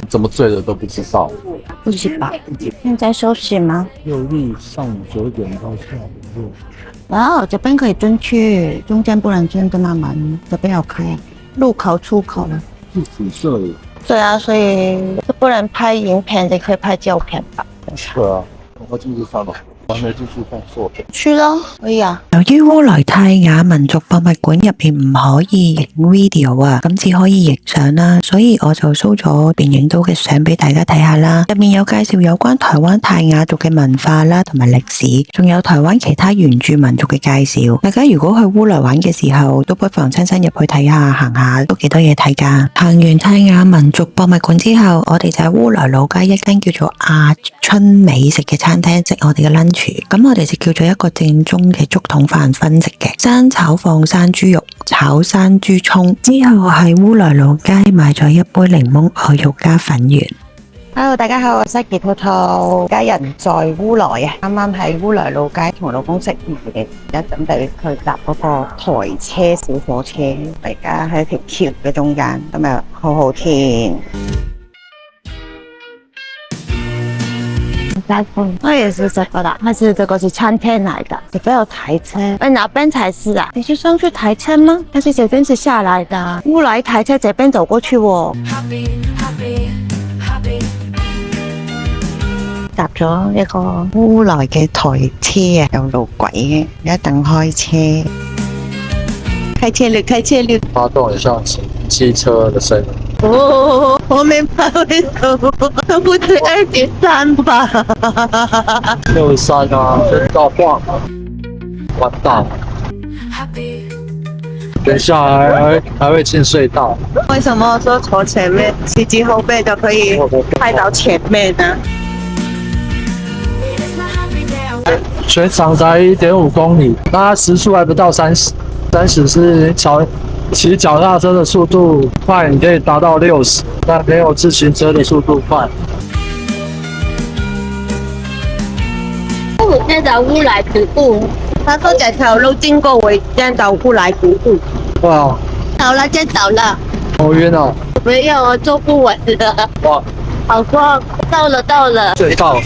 怎么醉的都不知道。不是吧？现在休息吗？六日上午9点到下午6。哇，这边可以进去，中间不能进的那门，这边有开入口出口了。是辐射的。对啊，所以就不能拍影片，也可以拍照片吧？對啊，我進去翻咯，我還沒進去放錯嘅。去咯，可以啊。由於烏來泰雅民族博物館入邊唔可以影 video 啊，咁只可以影相啦，所以我就 show 咗邊影到嘅相俾大家睇下啦。入面有介紹有關台灣泰雅族嘅文化啦，同埋歷史，仲有台灣其他原住民族嘅介紹。大家如果去烏來玩嘅時候，都不妨親身入去睇下，行下都幾多嘢睇㗎。行完泰雅民族博物館之後，我哋就喺烏來老街一間叫做阿春美食嘅餐廳食我哋嘅 lunch。咁我哋就叫咗一個正宗嘅竹筒飯分食嘅，生炒放山豬肉、炒山豬葱，之後喺烏來老街買咗一杯檸檬牛肉加粉圓。Hello， 大家好，我係 Saki 兔兔，家人在烏來啊，啱啱喺烏來老街同老公食完嘅，而家準備去搭嗰個台車小火車，而家喺條橋嘅中間，今日好好天。我也是這個的，但是這個是餐廳來的，這邊有台車。哪邊才是啊？你是上去台車嗎？但是這邊是下來的，烏來台車這邊走過去喎。搭咗一個烏來嘅台車啊，有路軌嘅，一等開車。開車了，開車了。發動很像汽車的聲音。哦，我明白為什麼，都不止2.3吧63啊，真到晃，完蛋！等一下還會進隧道。為什麼說坐前面，司機後背就可以開到前面呢？全長才1.5公里，那它時速還不到30是騎腳踏車的速度快，你可以達到60，但沒有自行車的速度快。我現在烏來徒步，他說這條路經過我現在烏來徒步。哇！走了就走了。好暈哦！沒有，我坐不穩了。哇！好光，到了。隧道。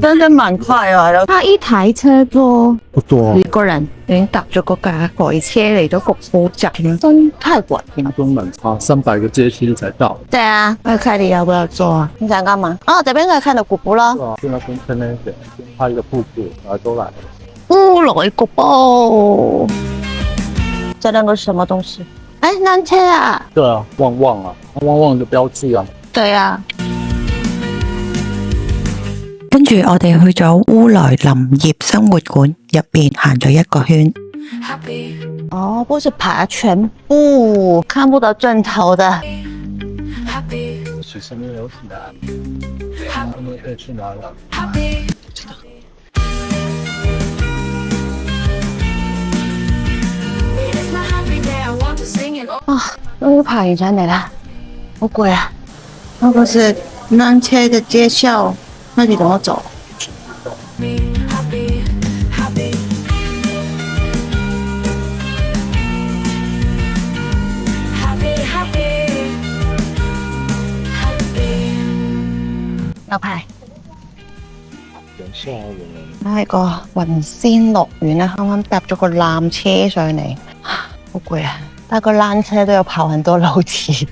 真的蠻快啊！他一台車坐不多幾個人，已經搭咗嗰架台車嚟咗復古站，真太穩。分鐘蠻差，300個階梯才到。對啊，我看你要不要坐啊？你想幹嘛？哦，這邊可以看到古堡咯。對啊，去那邊看那邊，拍一個瀑布，然後都來了。烏來古堡，這兩個是什麼東西？哎，纜車啊！對啊，旺旺啊，旺旺的標誌啊。對啊。跟住我哋去咗烏來林業生活館入邊行咗一個圈。哦，不是爬全部，看不到盡頭的。水上面有什麼？我們可以去哪裡？啊，終於爬完上嚟啦，好攰啊！那個是纜車的介紹。那你怎麼走？有排。喺個雲仙樂園啊，啱啱搭咗個纜車上嚟，好攰啊！搭個纜車都要跑很多樓梯。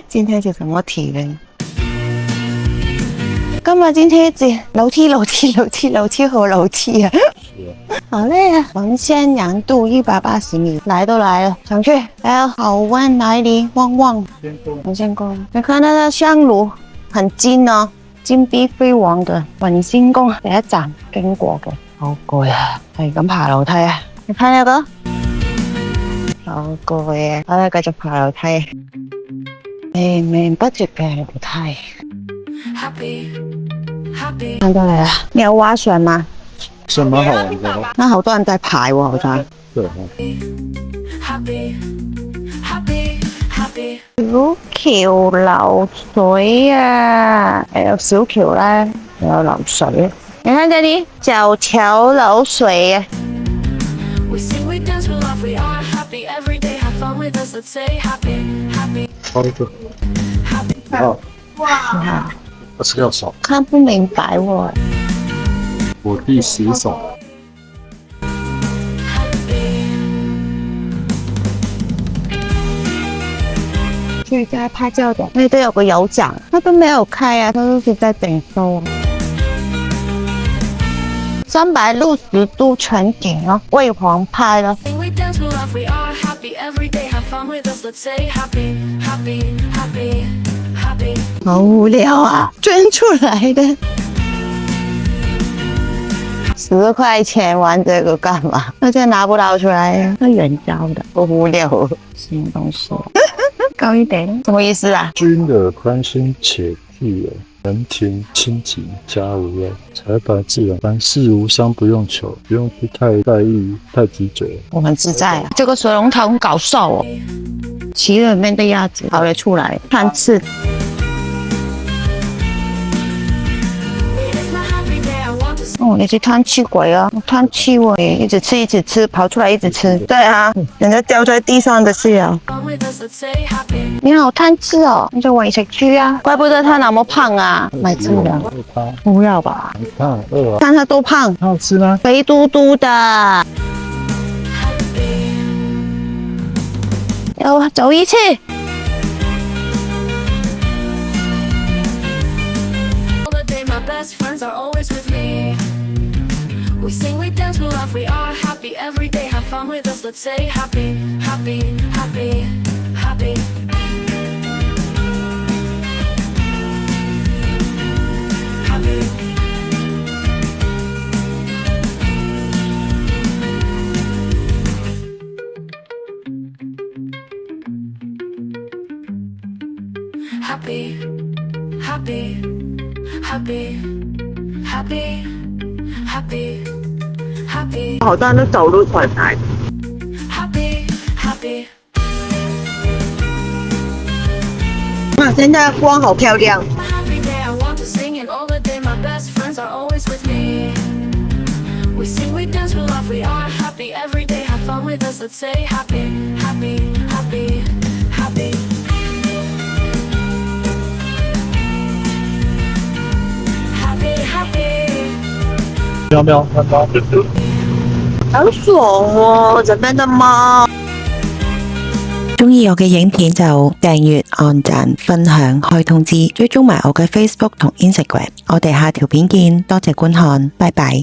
今天是什麼體驗？今天一直樓梯和樓梯啊！好累啊！黃仙陽渡180米，來都來了，上去還有好灣哪裡旺旺文仙宮，你看那個香爐很金哦，金碧輝煌的文仙宮第一站經過嘅，好攰啊！係咁爬樓梯啊！你睇那個，好攰啊！我哋繼續爬樓梯，綿綿不絕嘅樓梯。看到來了，你有划船嗎？是蠻好玩的。那好多人在排喎，好像。對。小橋流水啊，有小橋啦，有流水。你看這裡，小橋流水啊。happy every day. Have fun with us. Let's say happy, happy, 挑一个， happy. 好，哇， 26首，看不明白我。我第10首。去家拍照的，那都有個有獎，他都沒有開啊，他都是在等收。360度全景哦，為黃拍咯。 We dance to love, we are happy every day. Have fun with us. Let's say happy, happy, happy, happy. 好無聊啊，捐出來的。10塊錢玩這個幹嘛？而且拿不到出來，那原交的，好無聊，什麼東西？高一點，什麼意思啊？君的寬心且自然，人田清靜家無憂，財白自然，凡事無傷不用求，不用去太在意、太執着。我很自在啊，這個水龍頭很搞笑哦，騎裡面的鴨子跑了出來，看刺。 It's my happy day. I want to 哦，你是貪吃鬼啊！貪吃鬼，一直吃一直吃，跑出來一直吃。對啊，人家掉在地上的是啊。 fun with us. Let's say happy. 你好貪吃哦，你就餵食豬啊！怪不得他那麼胖啊，買吃的。它，不要吧，你看很餓啊，看他多胖，很好吃嗎？肥嘟嘟的。要走一次。 All the day, my best friends are always with me. We sing, we dance, we love, we are happy every day. Have fun with us. Let's say happy, happy, happy, happy. Happy. Happy, happy, happy, happy, happy, happy, 好多人都走路回來。 happy, happy. 哇，現在光好漂亮。 My happy day, I want to sing it all the day. My best friends are always with me. We sing, we dance, we love, we are happy every day. Have fun with us. Let's say happy, happy, happy, happy. Happy, happy. 喵喵，看猫。好爽哦，這邊的貓。鍾意我嘅影片就訂閱、按讚、分享、開通知，追蹤埋我嘅 Facebook 同 Instagram。我哋下條片見，多謝觀看，拜拜。